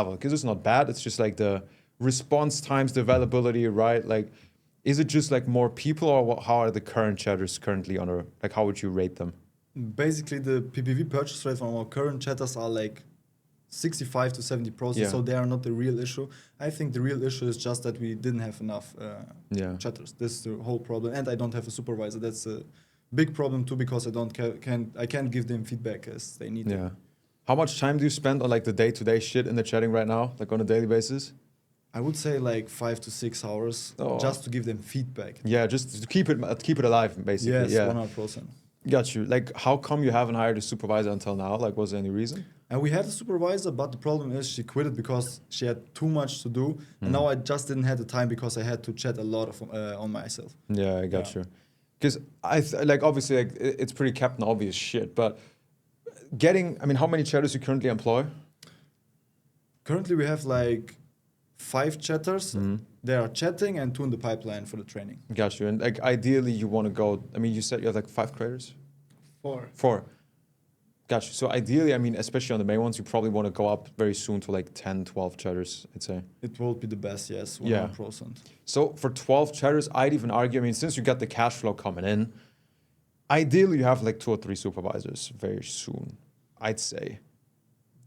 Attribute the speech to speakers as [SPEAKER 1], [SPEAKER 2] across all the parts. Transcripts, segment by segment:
[SPEAKER 1] level? Because it's not bad. It's just like the response times, the availability, right? Like, is it just like more people, or how are the current chatters currently on a, like, how would you rate them?
[SPEAKER 2] Basically, the PPV purchase rate from our current chatters are like 65 to 70%,
[SPEAKER 1] Yeah.
[SPEAKER 2] so they are not the real issue. I think the real issue is just that we didn't have enough
[SPEAKER 1] Yeah.
[SPEAKER 2] chatters. This is the whole problem, and I don't have a supervisor. That's a big problem too, because I don't I can't give them feedback as they need.
[SPEAKER 1] Yeah. How much time do you spend on like the day-to-day shit in the chatting right now, like on a daily basis?
[SPEAKER 2] I would say like 5 to 6 hours just to give them feedback.
[SPEAKER 1] Yeah, just to keep it alive, basically.
[SPEAKER 2] Yes,
[SPEAKER 1] yeah.
[SPEAKER 2] 100%.
[SPEAKER 1] Got you. Like, how come you haven't hired a supervisor until now? Like, was there any reason?
[SPEAKER 2] And we had a supervisor, but the problem is she quit it because she had too much to do. And now I just didn't have the time because I had to chat a lot of on myself.
[SPEAKER 1] Yeah, I got you. Because like, obviously, like, it's pretty Captain Obvious shit, but I mean, how many chatters you currently employ?
[SPEAKER 2] Currently, we have like 5 chatters. They are chatting and 2 in the pipeline for the training.
[SPEAKER 1] Got you. And like, ideally, you want to go, I mean, you said you have like 5 creators? 4. Got you. So ideally, I mean, especially on the main ones, you probably want to go up very soon to like 10, 12 chatters, I'd say.
[SPEAKER 2] It will be the best, yes, 100%.
[SPEAKER 1] Yeah. So for 12 chatters, I'd even argue, I mean, since you got the cash flow coming in, ideally you have like 2 or 3 supervisors very soon, I'd say.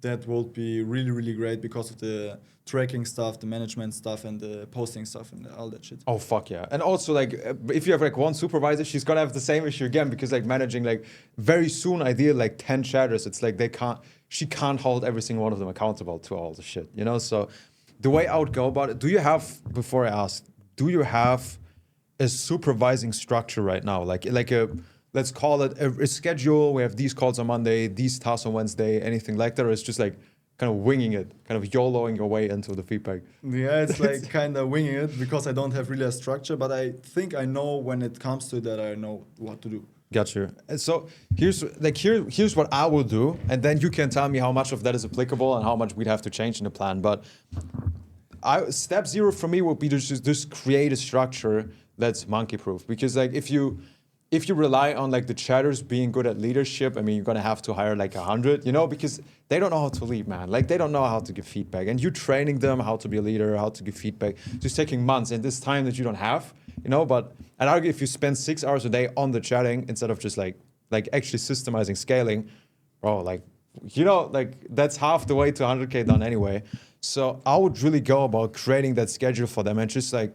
[SPEAKER 2] That will be really, really great because of the tracking stuff, the management stuff, and the posting stuff, and all that shit.
[SPEAKER 1] Oh, fuck yeah. And also, like, if you have like 1 supervisor, she's gonna have the same issue again, because like managing like very soon, ideally like 10 chatters, it's like she can't hold every single one of them accountable to all the shit, you know? So the way I would go about it, before I ask, do you have a supervising structure right now? Like a, let's call it a schedule. We have these calls on Monday, these tasks on Wednesday, anything like that? Or it's just like kind of winging it, kind of YOLOing your way into the feedback?
[SPEAKER 2] Yeah, it's like kind of winging it because I don't have really a structure, but I think I know when it comes to that, I know what to do.
[SPEAKER 1] Got you. And so here's what I will do, and then you can tell me how much of that is applicable and how much we'd have to change in the plan. But step 0 for me would be to just create a structure that's monkey-proof. Because like if you rely on like the chatters being good at leadership, I mean, you're gonna have to hire like 100, you know, because they don't know how to lead, man. Like they don't know how to give feedback, and you training them how to be a leader, how to give feedback, just taking months and this time that you don't have, you know. But I'd argue if you spend 6 hours a day on the chatting instead of just like actually systemizing scaling, bro, like, you know, like that's half the way to 100K done anyway. So I would really go about creating that schedule for them and just like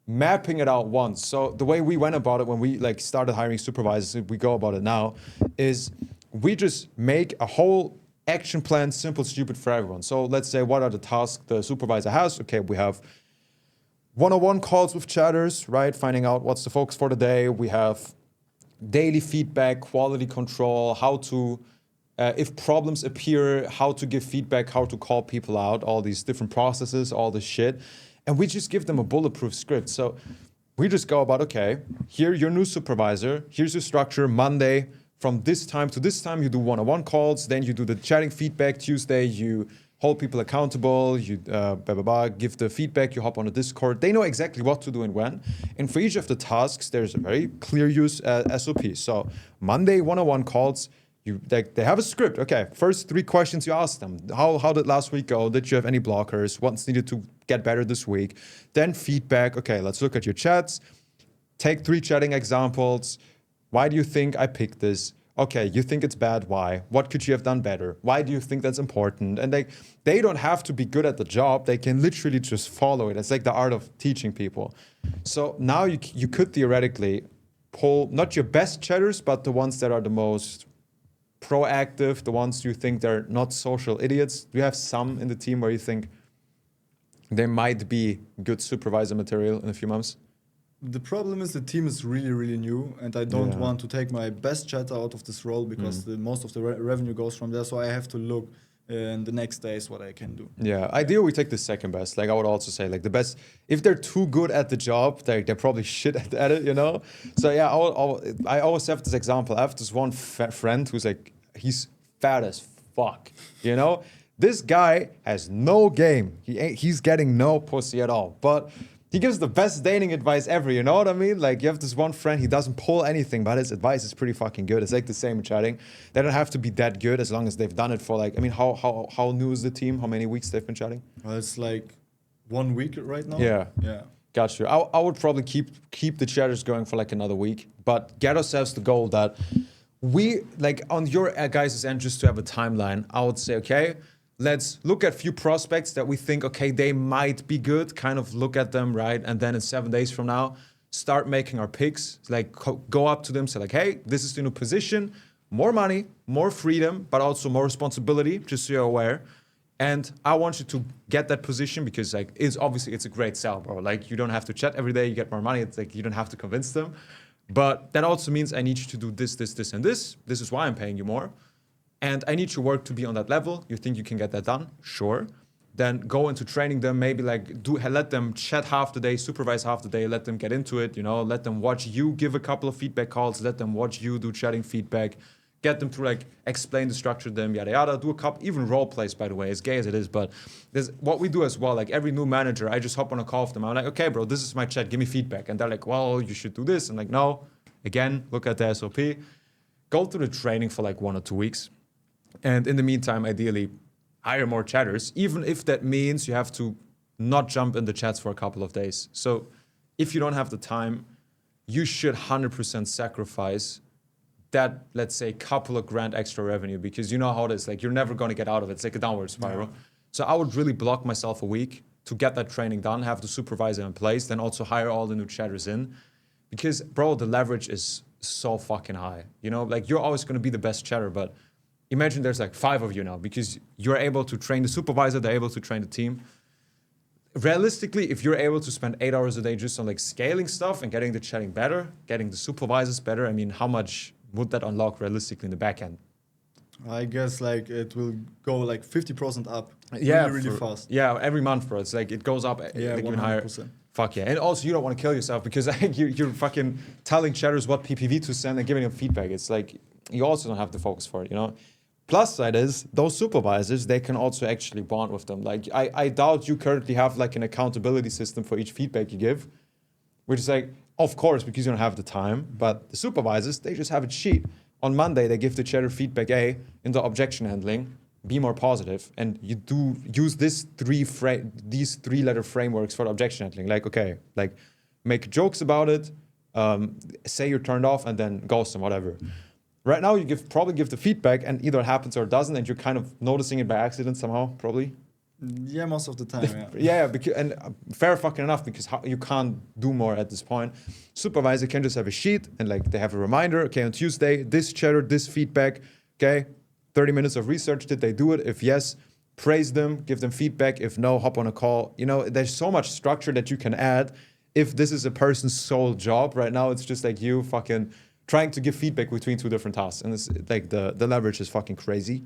[SPEAKER 1] mapping it out once. So the way we went about it when we like started hiring supervisors, we go about it now, is we just make a whole action plan, simple, stupid for everyone. So let's say, what are the tasks the supervisor has? Okay, we have one-on-one calls with chatters, right? Finding out what's the focus for the day. We have daily feedback, quality control, how to, if problems appear, how to give feedback, how to call people out, all these different processes, all this shit. And we just give them a bulletproof script. So we just go about, okay, here, your new supervisor, here's your structure. Monday, from this time to this time, you do one-on-one calls. Then you do the chatting feedback. Tuesday, you hold people accountable. You give the feedback. You hop on a Discord. They know exactly what to do and when. And for each of the tasks, there's a very clear use SOP. So Monday, one-on-one calls. They have a script. Okay, first 3 questions you ask them. How did last week go? Did you have any blockers? What's needed to get better this week? Then feedback. Okay, let's look at your chats. Take 3 chatting examples. Why do you think I picked this? Okay, you think it's bad. Why? What could you have done better? Why do you think that's important? And they don't have to be good at the job. They can literally just follow it. It's like the art of teaching people. So now you could theoretically pull not your best chatters, but the ones that are the most proactive, the ones you think they're not social idiots. Do you have some in the team where you think they might be good supervisor material in a few months?
[SPEAKER 2] The problem is the team is really, really new, and I don't want to take my best chatter out of this role because most of the revenue goes from there. So I have to look in the next days what I can do.
[SPEAKER 1] Yeah, ideally we take the second best. Like I would also say, like the best, if they're too good at the job, they're probably shit at it, you know? So yeah, I always have this example. I have this one friend who's like, he's fat as fuck, you know? This guy has no game. He's getting no pussy at all. But he gives the best dating advice ever, you know what I mean? Like, you have this one friend, he doesn't pull anything, but his advice is pretty fucking good. It's like the same in chatting. They don't have to be that good as long as they've done it for like, I mean, how new is the team? How many weeks they've been chatting?
[SPEAKER 2] It's like 1 week right now.
[SPEAKER 1] Yeah.
[SPEAKER 2] Yeah.
[SPEAKER 1] Got you. I would probably keep the chatters going for like another week, but get ourselves the goal that we, like on your guys' end, just to have a timeline, I would say, okay, let's look at few prospects that we think, okay, they might be good, kind of look at them, right? And then in 7 days from now, start making our picks, like go up to them, say like, hey, this is the new position, more money, more freedom, but also more responsibility, just so you're aware. And I want you to get that position because like it's a great sell, bro. Like you don't have to chat every day, you get more money. It's like you don't have to convince them. But that also means I need you to do this, this, this, and this. This is why I'm paying you more. And I need your work to be on that level. You think you can get that done? Sure. Then go into training them, maybe like let them chat half the day, supervise half the day, let them get into it, you know, let them watch you give a couple of feedback calls, let them watch you do chatting feedback. Get them to like explain the structure to them, yada yada. Do a couple, even role plays, by the way, as gay as it is. But there's what we do as well. Like every new manager, I just hop on a call with them. I'm like, okay, bro, this is my chat. Give me feedback. And they're like, well, you should do this. I'm like, no. Again, look at the SOP. Go through the training for like 1 or 2 weeks. And in the meantime, ideally, hire more chatters, even if that means you have to not jump in the chats for a couple of days. So if you don't have the time, you should 100% sacrifice that, let's say, couple of grand extra revenue, because you know how it is. Like, you're never going to get out of it. It's like a downward spiral. Yeah. So I would really block myself a week to get that training done, have the supervisor in place, then also hire all the new chatters in. Because, bro, the leverage is so fucking high. You know, like, you're always going to be the best chatter, but imagine there's like 5 of you now, because you're able to train the supervisor, they're able to train the team. Realistically, if you're able to spend 8 hours a day just on like scaling stuff and getting the chatting better, getting the supervisors better, I mean, how much would that unlock realistically in the back end?
[SPEAKER 2] I guess like it will go like 50% up.
[SPEAKER 1] Yeah,
[SPEAKER 2] really fast.
[SPEAKER 1] Yeah, every month, bro. It's like it goes up.
[SPEAKER 2] Yeah,
[SPEAKER 1] like
[SPEAKER 2] 100%.
[SPEAKER 1] Higher. Fuck yeah. And also, you don't want to kill yourself because like, you're fucking telling chatters what PPV to send and giving them feedback. It's like you also don't have the focus for it, you know? Plus side is those supervisors, they can also actually bond with them. Like I doubt you currently have like an accountability system for each feedback you give, which is like, of course, because you don't have the time, but the supervisors, they just have a sheet. On Monday, they give the chatter feedback A in the objection handling, be more positive, and you do use these 3-letter frameworks for the objection handling. Like, okay, like make jokes about it, say you're turned off, and then ghost them, whatever. Right now, you probably give the feedback, and either it happens or it doesn't, and you're kind of noticing it by accident somehow, probably.
[SPEAKER 2] Yeah, most of the time, yeah.
[SPEAKER 1] Yeah, because, and fair fucking enough, because you can't do more at this point. Supervisor can just have a sheet, and like they have a reminder, okay, on Tuesday, this chatter, this feedback, okay, 30 minutes of research, did they do it? If yes, praise them, give them feedback. If no, hop on a call. You know, there's so much structure that you can add. If this is a person's sole job, right now it's just like you fucking trying to give feedback between 2 different tasks. And it's like the leverage is fucking crazy.